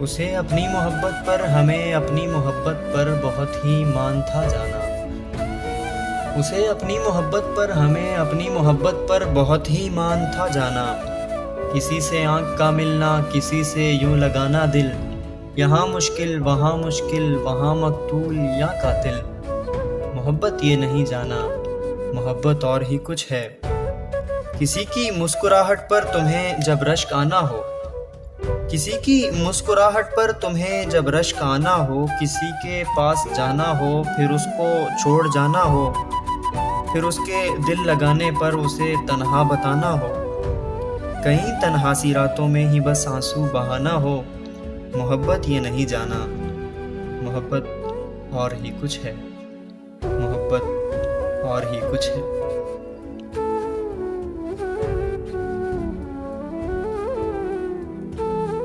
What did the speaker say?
उसे अपनी मोहब्बत पर हमें अपनी मोहब्बत पर बहुत ही मान था जाना। उसे अपनी मोहब्बत पर हमें अपनी मोहब्बत पर बहुत ही मान था जाना। किसी से आँख का मिलना, किसी से यूं लगाना दिल, यहाँ मुश्किल वहाँ मकतूल या कातिल। मोहब्बत ये नहीं जाना, मोहब्बत और ही कुछ है। किसी की मुस्कुराहट पर तुम्हें जब रश्क आना हो, किसी की मुस्कुराहट पर तुम्हें जब रश्क आना हो, किसी के पास जाना हो फिर उसको छोड़ जाना हो, फिर उसके दिल लगाने पर उसे तन्हा बताना हो, कहीं तन्हा सी रातों में ही बस आंसू बहाना हो। मोहब्बत ये नहीं जाना, मोहब्बत और ही कुछ है। मोहब्बत और ही कुछ है।